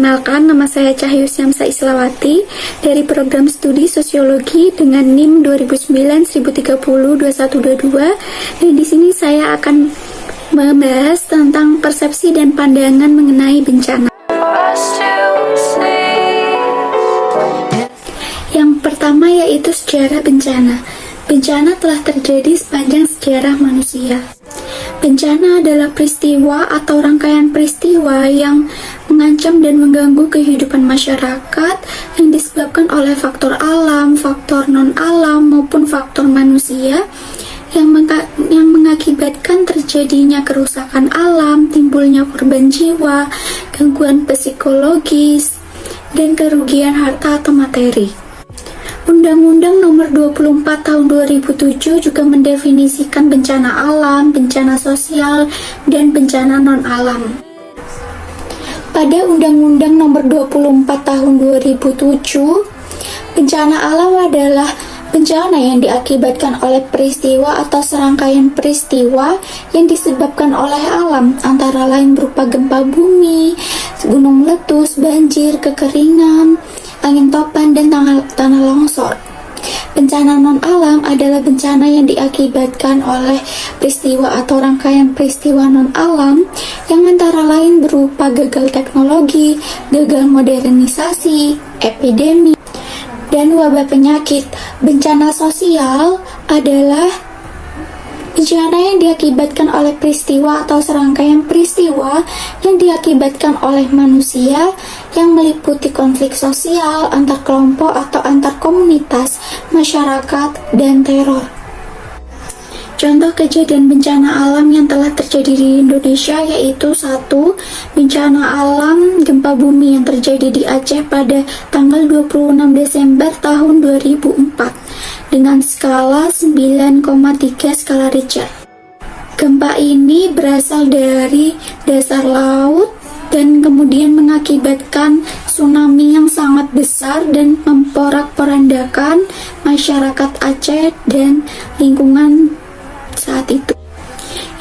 Perkenalkan, nama saya Cahyu Syamsa Islawati dari program studi Sosiologi dengan NIM 2009-1030-2122, dan di sini saya akan membahas tentang persepsi dan pandangan mengenai bencana. Yang pertama yaitu sejarah bencana. Bencana telah terjadi sepanjang sejarah manusia. Bencana adalah peristiwa atau rangkaian peristiwa yang mengancam dan mengganggu kehidupan masyarakat yang disebabkan oleh faktor alam, faktor non-alam, maupun faktor manusia yang mengakibatkan terjadinya kerusakan alam, timbulnya korban jiwa, gangguan psikologis, dan kerugian harta atau materi. Undang-Undang Nomor 24 Tahun 2007 juga mendefinisikan bencana alam, bencana sosial, dan bencana non-alam. Pada Undang-Undang Nomor 24 Tahun 2007, bencana alam adalah bencana yang diakibatkan oleh peristiwa atau serangkaian peristiwa yang disebabkan oleh alam, antara lain berupa gempa bumi, gunung meletus, banjir, kekeringan, angin topan, dan tanah longsor. Bencana non-alam adalah bencana yang diakibatkan oleh peristiwa atau rangkaian peristiwa non-alam yang antara lain berupa gagal teknologi, gagal modernisasi, epidemi, dan wabah penyakit. Bencana sosial adalah bencana yang diakibatkan oleh peristiwa atau serangkaian peristiwa yang diakibatkan oleh manusia yang meliputi konflik sosial antar kelompok atau antar komunitas, masyarakat, dan teror. Contoh kejadian bencana alam yang telah terjadi di Indonesia yaitu 1. Bencana alam gempa bumi yang terjadi di Aceh pada tanggal 26 Desember tahun 2004 dengan skala 9,3 skala Richter. Gempa ini berasal dari dasar laut dan kemudian mengakibatkan tsunami yang sangat besar dan memporak-porandakan masyarakat Aceh dan lingkungan saat itu.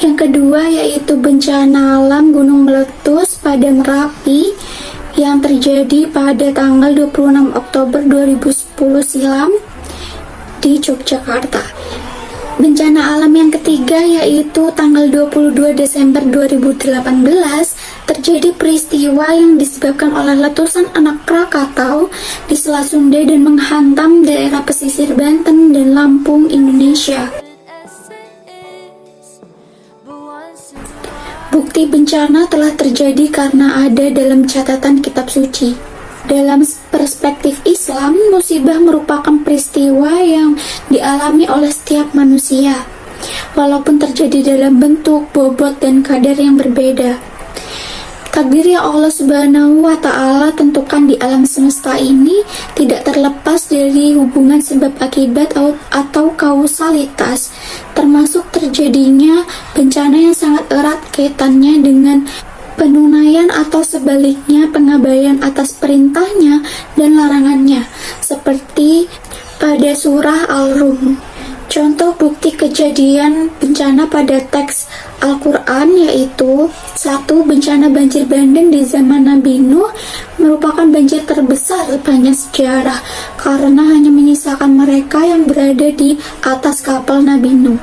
Yang kedua yaitu bencana alam gunung meletus pada Merapi yang terjadi pada tanggal 26 Oktober 2010 silam di Yogyakarta. Bencana alam yang ketiga yaitu tanggal 22 Desember 2018 terjadi peristiwa yang disebabkan oleh letusan anak Krakatau di Selat Sunda dan menghantam daerah pesisir Banten dan Lampung, Indonesia. Bukti bencana telah terjadi karena ada dalam catatan kitab suci. Dalam perspektif Islam, musibah merupakan peristiwa yang dialami oleh setiap manusia, walaupun terjadi dalam bentuk, bobot, dan kadar yang berbeda. Takdir yang Allah Subhanahu wa Ta'ala tentukan di alam semesta ini tidak terlepas dari hubungan sebab akibat atau kausalitas, termasuk terjadinya bencana yang sangat erat kaitannya dengan penunaian atau sebaliknya pengabaian atas perintahnya dan larangannya, seperti pada surah Al-Rum. Contoh bukti kejadian bencana pada teks Al-Quran yaitu 1. Bencana banjir bandang di zaman Nabi Nuh merupakan banjir terbesar sepanjang sejarah karena hanya menyisakan mereka yang berada di atas kapal Nabi Nuh.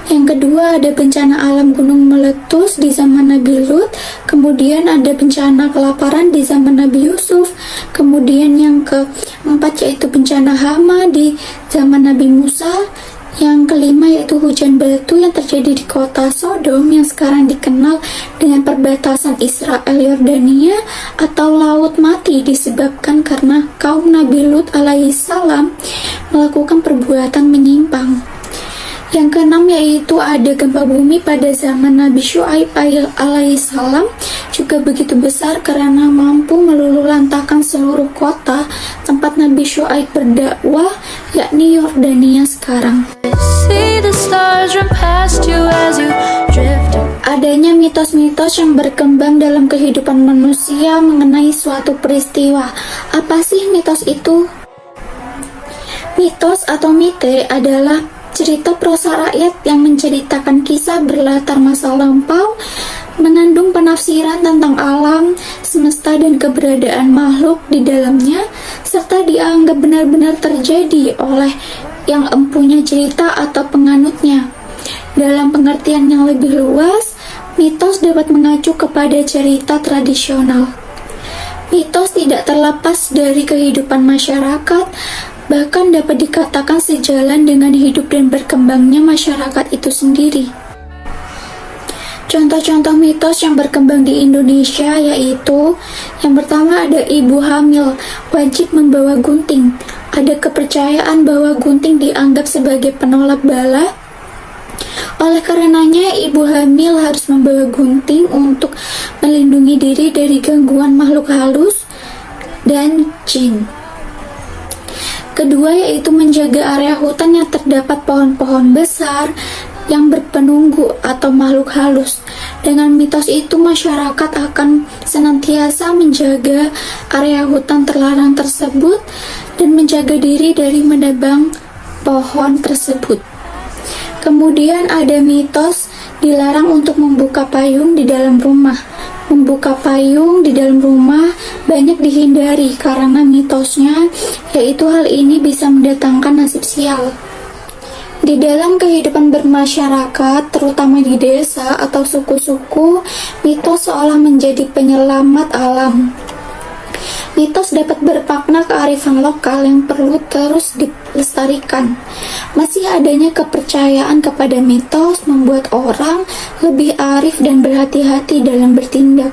Yang kedua ada bencana alam gunung meletus di zaman Nabi Lut, kemudian ada bencana kelaparan di zaman Nabi Yusuf, kemudian yang keempat yaitu bencana hama di zaman Nabi Musa, yang kelima yaitu hujan batu yang terjadi di kota Sodom yang sekarang dikenal dengan perbatasan Israel Yordania atau Laut Mati disebabkan karena kaum Nabi Lut alaihissalam melakukan perbuatan menyimpang. Yang keenam yaitu ada gempa bumi pada zaman Nabi Syuaib alaihissalam juga begitu besar karena mampu meluluhlantahkan seluruh kota tempat Nabi Syuaib berdakwah, yakni Yordania sekarang. Adanya mitos-mitos yang berkembang dalam kehidupan manusia mengenai suatu peristiwa. Apa sih mitos itu? Mitos atau mite adalah cerita prosa rakyat yang menceritakan kisah berlatar masa lampau mengandung penafsiran tentang alam, semesta, dan keberadaan makhluk di dalamnya, serta dianggap benar-benar terjadi oleh yang empunya cerita atau penganutnya. Dalam pengertian yang lebih luas, mitos dapat mengacu kepada cerita tradisional. Mitos tidak terlepas dari kehidupan masyarakat, bahkan dapat dikatakan sejalan dengan hidup dan berkembangnya masyarakat itu sendiri. Contoh-contoh mitos yang berkembang di Indonesia yaitu, yang pertama ada ibu hamil wajib membawa gunting. Ada kepercayaan bahwa gunting dianggap sebagai penolak bala. Oleh karenanya, ibu hamil harus membawa gunting untuk melindungi diri dari gangguan makhluk halus dan jin. Kedua yaitu menjaga area hutan yang terdapat pohon-pohon besar yang berpenunggu atau makhluk halus. Dengan mitos itu, masyarakat akan senantiasa menjaga area hutan terlarang tersebut dan menjaga diri dari menebang pohon tersebut. Kemudian ada mitos dilarang untuk membuka payung di dalam rumah. Membuka payung di dalam rumah banyak dihindari karena mitosnya, yaitu hal ini bisa mendatangkan nasib sial. Di dalam kehidupan bermasyarakat, terutama di desa atau suku-suku, mitos seolah menjadi penyelamat alam. Mitos dapat bermakna kearifan lokal yang perlu terus dilestarikan. Masih adanya kepercayaan kepada mitos membuat orang lebih arif dan berhati-hati dalam bertindak.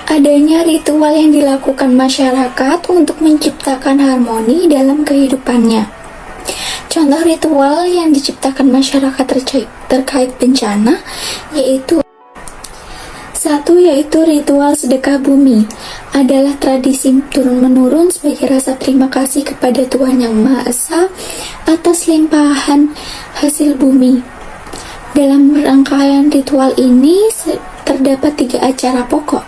Adanya ritual yang dilakukan masyarakat untuk menciptakan harmoni dalam kehidupannya. Contoh ritual yang diciptakan masyarakat terkait bencana yaitu yaitu ritual sedekah bumi. Adalah tradisi turun-menurun sebagai rasa terima kasih kepada Tuhan Yang Maha Esa atas limpahan hasil bumi. Dalam rangkaian ritual ini terdapat 3 acara pokok.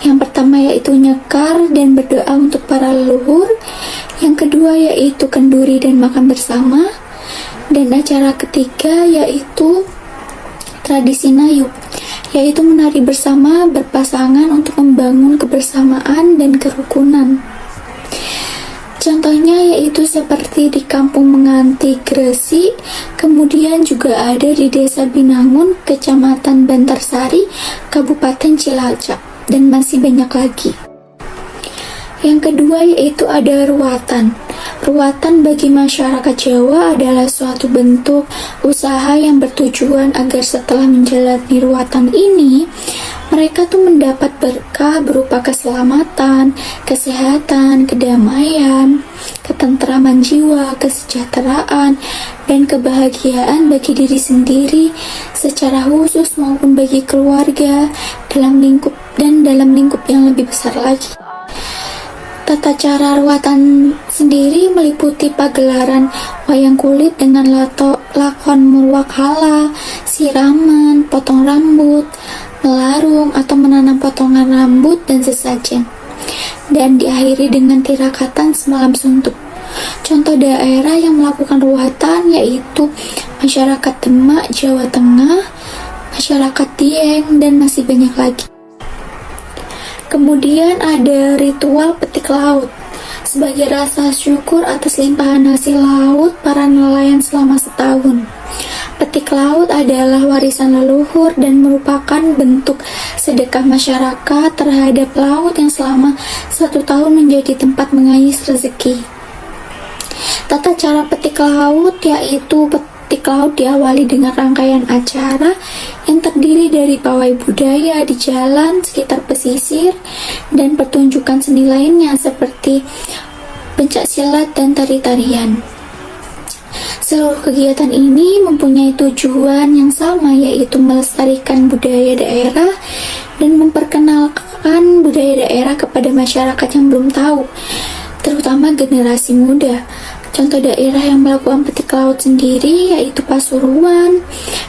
Yang pertama yaitu nyekar dan berdoa untuk para leluhur. Yang kedua yaitu kenduri dan makan bersama. Dan acara ketiga yaitu tradisi nayuk, yaitu menari bersama berpasangan untuk membangun kebersamaan dan kerukunan. Contohnya yaitu seperti di Kampung Menganti, Gresik, kemudian juga ada di Desa Binangun, Kecamatan Bantarsari, Kabupaten Cilacap, dan masih banyak lagi. Yang kedua yaitu ada ruatan. Ruatan bagi masyarakat Jawa adalah suatu bentuk usaha yang bertujuan agar setelah menjalani ruatan ini, mereka tuh mendapat berkah berupa keselamatan, kesehatan, kedamaian, ketentraman jiwa, kesejahteraan, dan kebahagiaan bagi diri sendiri secara khusus maupun bagi keluarga dalam lingkup yang lebih besar lagi. Tata cara ruatan sendiri meliputi pagelaran wayang kulit dengan lakon murwakala, siraman, potong rambut, melarung atau menanam potongan rambut dan sesajen, dan diakhiri dengan tirakatan semalam suntuk. Contoh daerah yang melakukan ruatan yaitu masyarakat Demak, Jawa Tengah, masyarakat Dieng, dan masih banyak lagi. Kemudian ada ritual petik laut. Sebagai rasa syukur atas limpahan hasil laut para nelayan selama setahun. Petik laut adalah warisan leluhur dan merupakan bentuk sedekah masyarakat terhadap laut yang selama 1 tahun menjadi tempat mengais rezeki. Tata cara petik laut yaitu petik laut diawali dengan rangkaian acara yang terdiri dari pawai budaya di jalan sekitar pesisir dan pertunjukan seni lainnya seperti pencak silat dan tari-tarian. Seluruh kegiatan ini mempunyai tujuan yang sama, yaitu melestarikan budaya daerah dan memperkenalkan budaya daerah kepada masyarakat yang belum tahu, terutama generasi muda. Contoh daerah yang melakukan petik laut sendiri yaitu Pasuruan,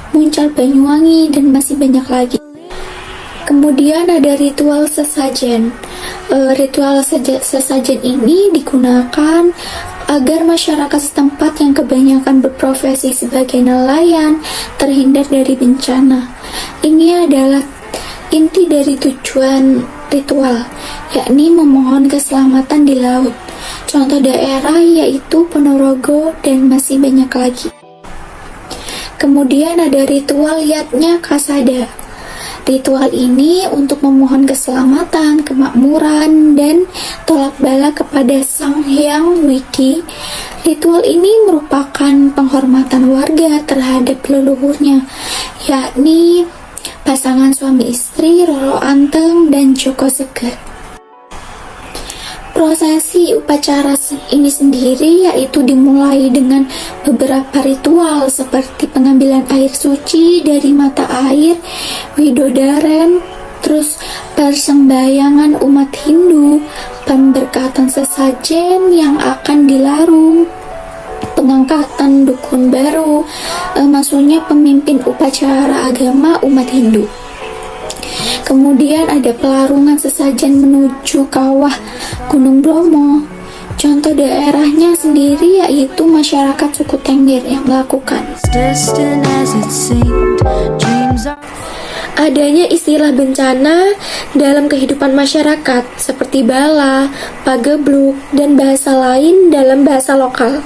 Muncar, Banyuwangi, dan masih banyak lagi. Kemudian ada ritual sesajen. Ritual sesajen ini digunakan agar masyarakat setempat yang kebanyakan berprofesi sebagai nelayan terhindar dari bencana. Ini adalah inti dari tujuan ritual, yakni memohon keselamatan di laut. Contoh daerah yaitu Ponorogo dan masih banyak lagi. Kemudian ada ritual Yatnya Kasada. Ritual ini untuk memohon keselamatan, kemakmuran, dan tolak bala kepada Sang Hyang Widi. Ritual ini merupakan penghormatan warga terhadap leluhurnya, yakni pasangan suami istri Roro Anteng dan Joko Seger. Prosesi upacara ini sendiri yaitu dimulai dengan beberapa ritual seperti pengambilan air suci dari mata air Widodaren, terus persembahyangan umat Hindu, pemberkatan sesajen yang akan dilarung, pengangkatan dukun baru, maksudnya pemimpin upacara agama umat Hindu. Kemudian ada pelarungan sesajen menuju kawah Gunung Bromo. Contoh daerahnya sendiri yaitu masyarakat suku Tengger yang melakukan. Adanya istilah bencana dalam kehidupan masyarakat seperti bala, pagebluk, dan bahasa lain dalam bahasa lokal.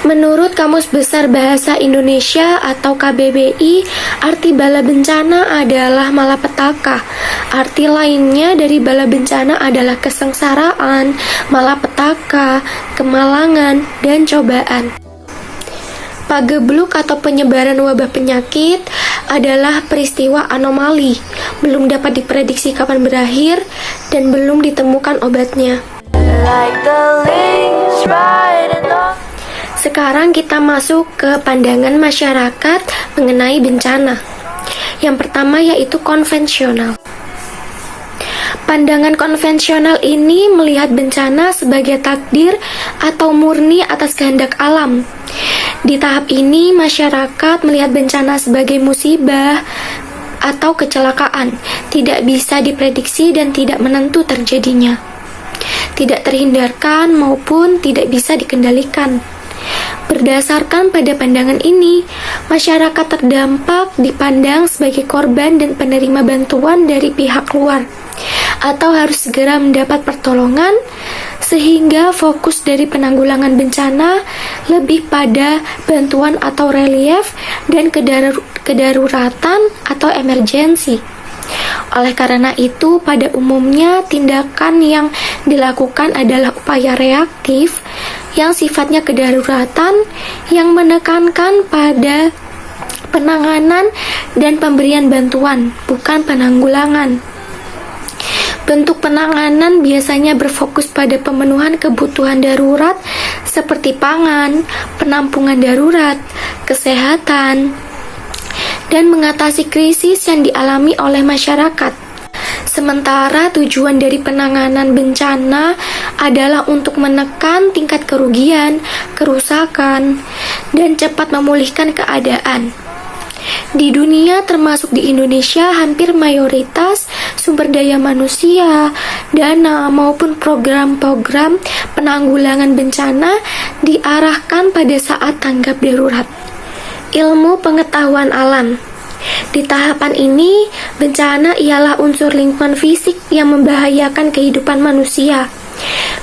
Menurut Kamus Besar Bahasa Indonesia atau KBBI, arti bala bencana adalah malapetaka. Arti lainnya dari bala bencana adalah kesengsaraan, malapetaka, kemalangan, dan cobaan. Pagebluk atau penyebaran wabah penyakit adalah peristiwa anomali, belum dapat diprediksi kapan berakhir, dan belum ditemukan obatnya. Sekarang kita masuk ke pandangan masyarakat mengenai bencana. Yang pertama yaitu konvensional. Pandangan konvensional ini melihat bencana sebagai takdir atau murni atas kehendak alam. Di tahap ini, masyarakat melihat bencana sebagai musibah atau kecelakaan, tidak bisa diprediksi dan tidak menentu terjadinya, tidak terhindarkan maupun tidak bisa dikendalikan. Berdasarkan pada pandangan ini, masyarakat terdampak dipandang sebagai korban dan penerima bantuan dari pihak luar, atau harus segera mendapat pertolongan, sehingga fokus dari penanggulangan bencana lebih pada bantuan atau relief dan kedaruratan atau emergensi. Oleh karena itu, pada umumnya tindakan yang dilakukan adalah upaya reaktif yang sifatnya kedaruratan, yang menekankan pada penanganan dan pemberian bantuan, bukan penanggulangan. Bentuk penanganan biasanya berfokus pada pemenuhan kebutuhan darurat seperti pangan, penampungan darurat, kesehatan, dan mengatasi krisis yang dialami oleh masyarakat. Sementara tujuan dari penanganan bencana adalah untuk menekan tingkat kerugian, kerusakan, dan cepat memulihkan keadaan. Di dunia termasuk di Indonesia, hampir mayoritas sumber daya manusia, dana, maupun program-program penanggulangan bencana diarahkan pada saat tanggap darurat. Ilmu pengetahuan alam. Di tahapan ini, bencana ialah unsur lingkungan fisik yang membahayakan kehidupan manusia.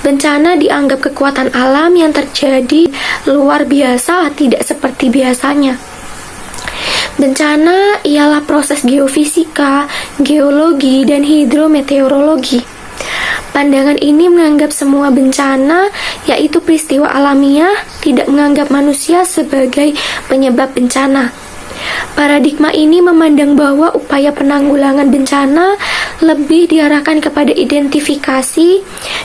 Bencana dianggap kekuatan alam yang terjadi luar biasa, tidak seperti biasanya. Bencana ialah proses geofisika, geologi, dan hidrometeorologi. Pandangan ini menganggap semua bencana, yaitu peristiwa alamiah, tidak menganggap manusia sebagai penyebab bencana. Paradigma ini memandang bahwa upaya penanggulangan bencana lebih diarahkan kepada identifikasi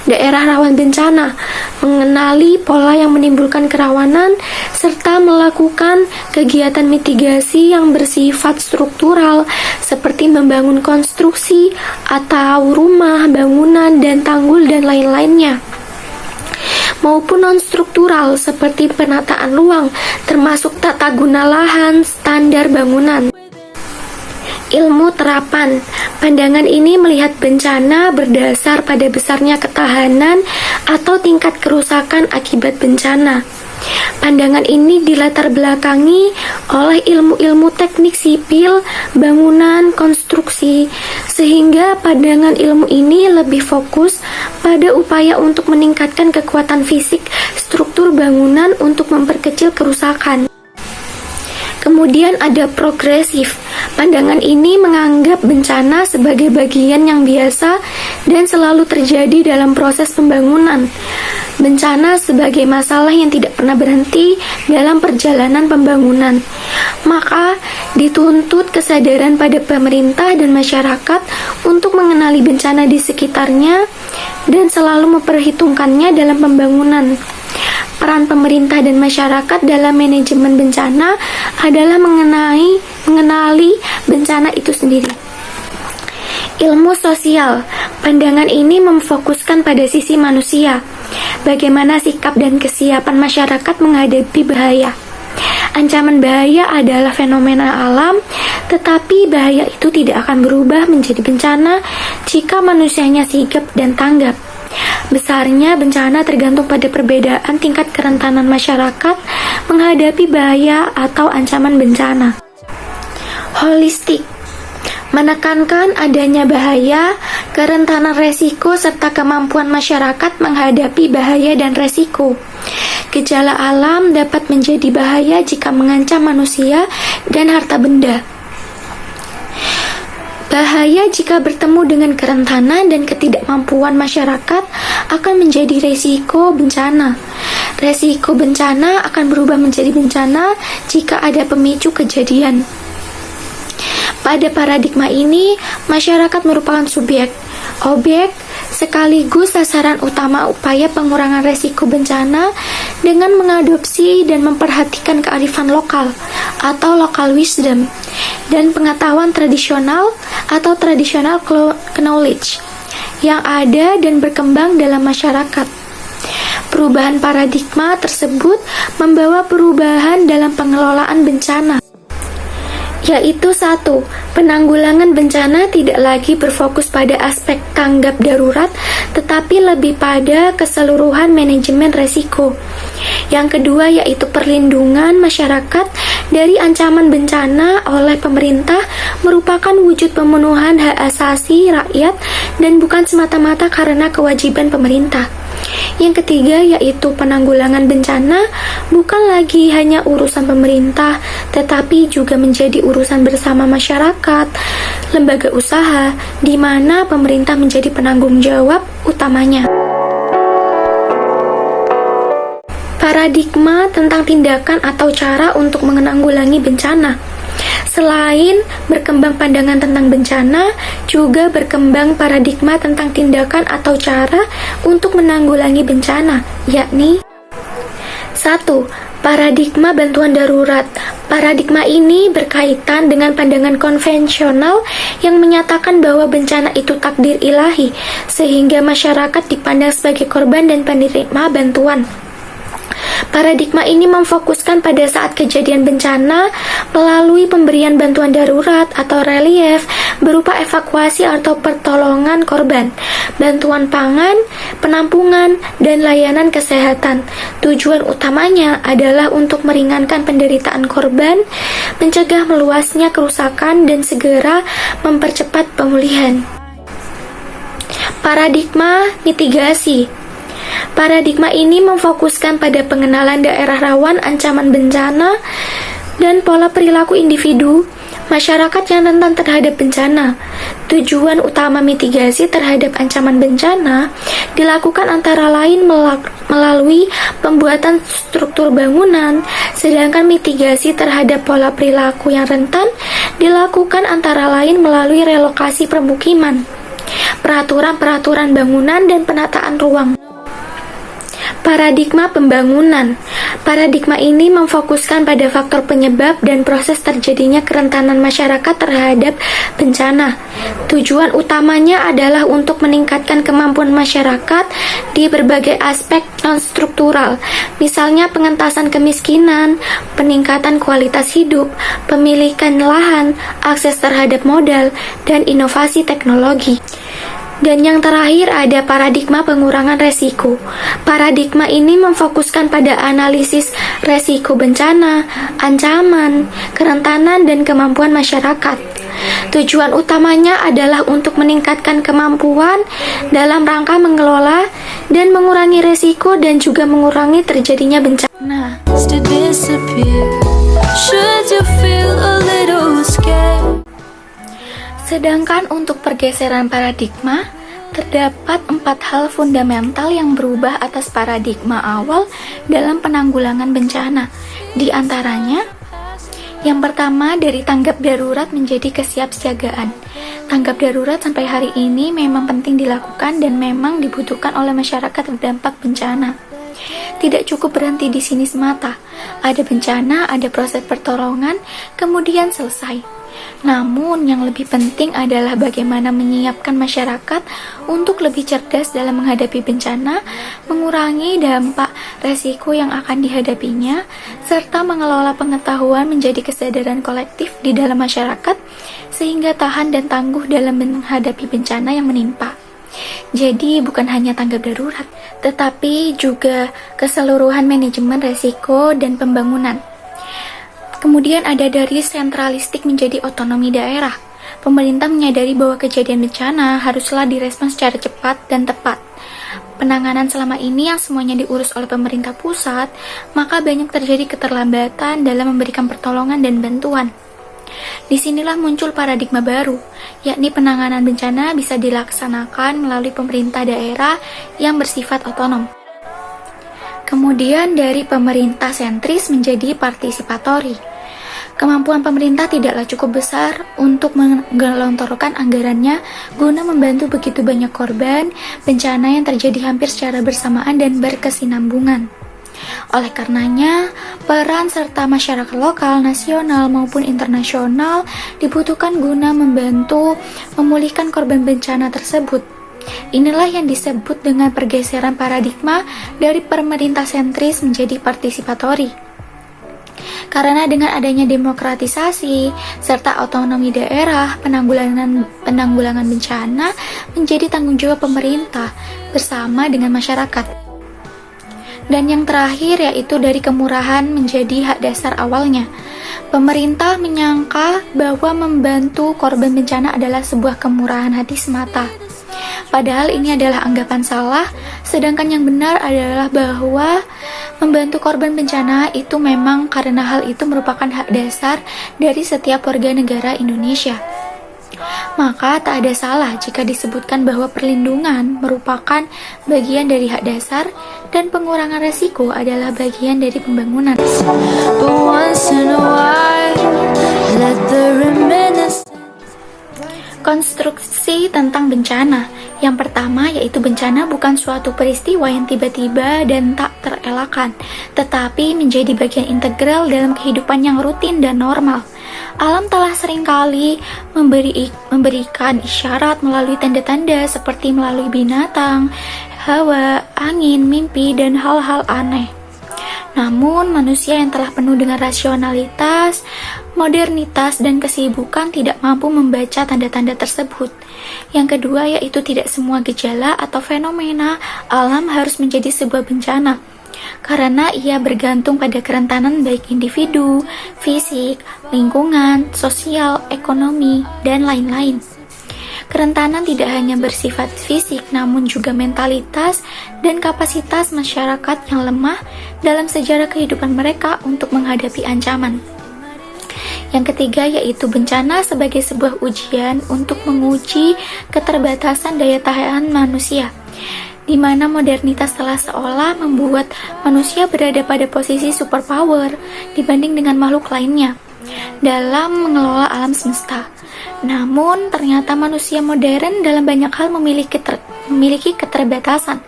daerah rawan bencana, mengenali pola yang menimbulkan kerawanan, serta melakukan kegiatan mitigasi yang bersifat struktural seperti membangun konstruksi atau rumah, bangunan, dan tanggul dan lain-lainnya, maupun non-struktural seperti penataan ruang, termasuk tata guna lahan, standar bangunan. Ilmu terapan. Pandangan ini melihat bencana berdasar pada besarnya ketahanan atau tingkat kerusakan akibat bencana. Pandangan ini dilatar belakangi oleh ilmu-ilmu teknik sipil, bangunan, konstruksi, sehingga pandangan ilmu ini lebih fokus pada upaya untuk meningkatkan kekuatan fisik struktur bangunan untuk memperkecil kerusakan. Kemudian ada progresif. Pandangan ini menganggap bencana sebagai bagian yang biasa dan selalu terjadi dalam proses pembangunan. Bencana sebagai masalah yang tidak pernah berhenti dalam perjalanan pembangunan. Maka dituntut kesadaran pada pemerintah dan masyarakat untuk mengenali bencana di sekitarnya dan selalu memperhitungkannya dalam pembangunan. Peran pemerintah dan masyarakat dalam manajemen bencana adalah mengenali bencana itu sendiri. Ilmu sosial. Pandangan ini memfokuskan pada sisi manusia. Bagaimana sikap dan kesiapan masyarakat menghadapi bahaya. Ancaman bahaya adalah fenomena alam, tetapi bahaya itu tidak akan berubah menjadi bencana jika manusianya sigap dan tanggap. Besarnya bencana tergantung pada perbedaan tingkat kerentanan masyarakat menghadapi bahaya atau ancaman bencana. Holistik. Menekankan adanya bahaya, kerentanan resiko, serta kemampuan masyarakat menghadapi bahaya dan resiko. Gejala alam dapat menjadi bahaya jika mengancam manusia dan harta benda. Bahaya jika bertemu dengan kerentanan dan ketidakmampuan masyarakat akan menjadi resiko bencana. Resiko bencana akan berubah menjadi bencana jika ada pemicu kejadian. Pada paradigma ini, masyarakat merupakan subjek, objek, sekaligus sasaran utama upaya pengurangan resiko bencana dengan mengadopsi dan memperhatikan kearifan lokal atau local wisdom dan pengetahuan tradisional atau traditional knowledge yang ada dan berkembang dalam masyarakat. Perubahan paradigma tersebut membawa perubahan dalam pengelolaan bencana, yaitu 1. Penanggulangan bencana tidak lagi berfokus pada aspek tanggap darurat, tetapi lebih pada keseluruhan manajemen resiko. Yang kedua yaitu perlindungan masyarakat dari ancaman bencana oleh pemerintah merupakan wujud pemenuhan hak asasi rakyat dan bukan semata-mata karena kewajiban pemerintah. Yang ketiga yaitu penanggulangan bencana bukan lagi hanya urusan pemerintah, tetapi juga menjadi urusan bersama masyarakat, lembaga usaha, di mana pemerintah menjadi penanggung jawab utamanya. Paradigma tentang tindakan atau cara untuk menanggulangi bencana. Selain berkembang pandangan tentang bencana, juga berkembang paradigma tentang tindakan atau cara untuk menanggulangi bencana, yakni 1. Paradigma bantuan darurat. Paradigma ini berkaitan dengan pandangan konvensional yang menyatakan bahwa bencana itu takdir ilahi, sehingga masyarakat dipandang sebagai korban dan penerima bantuan. Paradigma ini memfokuskan pada saat kejadian bencana melalui pemberian bantuan darurat atau relief berupa evakuasi atau pertolongan korban, bantuan pangan, penampungan, dan layanan kesehatan. Tujuan utamanya adalah untuk meringankan penderitaan korban, mencegah meluasnya kerusakan, dan segera mempercepat pemulihan. Paradigma mitigasi. Paradigma ini memfokuskan pada pengenalan daerah rawan ancaman bencana dan pola perilaku individu, masyarakat yang rentan terhadap bencana. Tujuan utama mitigasi terhadap ancaman bencana dilakukan antara lain melalui pembuatan struktur bangunan, sedangkan mitigasi terhadap pola perilaku yang rentan dilakukan antara lain melalui relokasi permukiman, peraturan-peraturan bangunan, dan penataan ruang. Paradigma pembangunan. Paradigma ini memfokuskan pada faktor penyebab dan proses terjadinya kerentanan masyarakat terhadap bencana. Tujuan utamanya adalah untuk meningkatkan kemampuan masyarakat di berbagai aspek non-struktural, misalnya pengentasan kemiskinan, peningkatan kualitas hidup, pemilikan lahan, akses terhadap modal, dan inovasi teknologi. Dan yang terakhir ada paradigma pengurangan resiko. Paradigma ini memfokuskan pada analisis resiko bencana, ancaman, kerentanan, dan kemampuan masyarakat. Tujuan utamanya adalah untuk meningkatkan kemampuan dalam rangka mengelola dan mengurangi resiko dan juga mengurangi terjadinya bencana. Sedangkan untuk pergeseran paradigma, terdapat 4 hal fundamental yang berubah atas paradigma awal dalam penanggulangan bencana. Di antaranya, yang pertama dari tanggap darurat menjadi kesiapsiagaan. Tanggap darurat sampai hari ini memang penting dilakukan dan memang dibutuhkan oleh masyarakat terdampak bencana. Tidak cukup berhenti di sini semata. Ada bencana, ada proses pertolongan, kemudian selesai. Namun yang lebih penting adalah bagaimana menyiapkan masyarakat untuk lebih cerdas dalam menghadapi bencana, mengurangi dampak resiko yang akan dihadapinya, serta mengelola pengetahuan menjadi kesadaran kolektif di dalam masyarakat sehingga tahan dan tangguh dalam menghadapi bencana yang menimpa. Jadi bukan hanya tanggap darurat, tetapi juga keseluruhan manajemen resiko dan pembangunan. Kemudian ada dari sentralistik menjadi otonomi daerah. Pemerintah menyadari bahwa kejadian bencana haruslah direspons secara cepat dan tepat. Penanganan selama ini yang semuanya diurus oleh pemerintah pusat, maka banyak terjadi keterlambatan dalam memberikan pertolongan dan bantuan. Disinilah muncul paradigma baru, yakni penanganan bencana bisa dilaksanakan melalui pemerintah daerah yang bersifat otonom. Kemudian dari pemerintah sentris menjadi partisipatori. Kemampuan pemerintah tidaklah cukup besar untuk menggelontorkan anggarannya guna membantu begitu banyak korban bencana yang terjadi hampir secara bersamaan dan berkesinambungan. Oleh karenanya, peran serta masyarakat lokal, nasional maupun internasional dibutuhkan guna membantu memulihkan korban bencana tersebut. Inilah yang disebut dengan pergeseran paradigma dari pemerintah sentris menjadi partisipatori. Karena dengan adanya demokratisasi serta otonomi daerah, penanggulangan bencana menjadi tanggung jawab pemerintah bersama dengan masyarakat. Dan yang terakhir yaitu dari kemurahan menjadi hak dasar awalnya. Pemerintah menyangka bahwa membantu korban bencana adalah sebuah kemurahan hati semata. Padahal ini adalah anggapan salah, sedangkan yang benar adalah bahwa membantu korban bencana itu memang karena hal itu merupakan hak dasar dari setiap warga negara Indonesia. Maka tak ada salah jika disebutkan bahwa perlindungan merupakan bagian dari hak dasar dan pengurangan resiko adalah bagian dari pembangunan. Konstruksi tentang bencana. Yang pertama yaitu bencana bukan suatu peristiwa yang tiba-tiba dan tak terelakkan, tetapi menjadi bagian integral dalam kehidupan yang rutin dan normal. Alam telah seringkali memberikan isyarat melalui tanda-tanda seperti melalui binatang, hawa, angin, mimpi, dan hal-hal aneh. Namun, manusia yang telah penuh dengan rasionalitas, modernitas, dan kesibukan tidak mampu membaca tanda-tanda tersebut. Yang kedua yaitu tidak semua gejala atau fenomena alam harus menjadi sebuah bencana, karena ia bergantung pada kerentanan baik individu, fisik, lingkungan, sosial, ekonomi, dan lain-lain. Kerentanan tidak hanya bersifat fisik, namun juga mentalitas dan kapasitas masyarakat yang lemah dalam sejarah kehidupan mereka untuk menghadapi ancaman. Yang ketiga yaitu bencana sebagai sebuah ujian untuk menguji keterbatasan daya tahan manusia, di mana modernitas telah seolah membuat manusia berada pada posisi superpower dibanding dengan makhluk lainnya. dalam mengelola alam semesta. Namun, ternyata manusia modern dalam banyak hal memiliki keterbatasan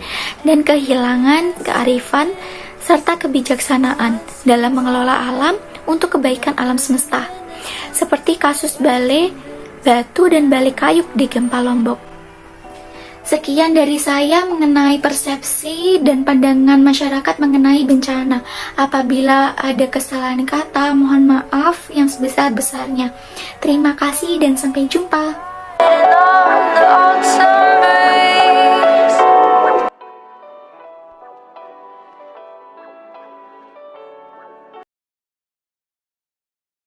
dan kehilangan kearifan serta kebijaksanaan dalam mengelola alam untuk kebaikan alam semesta. Seperti kasus bale batu dan bale kayu di gempa Lombok. Sekian dari saya mengenai persepsi dan pandangan masyarakat mengenai bencana. Apabila ada kesalahan kata, mohon maaf yang sebesar-besarnya. Terima kasih dan sampai jumpa.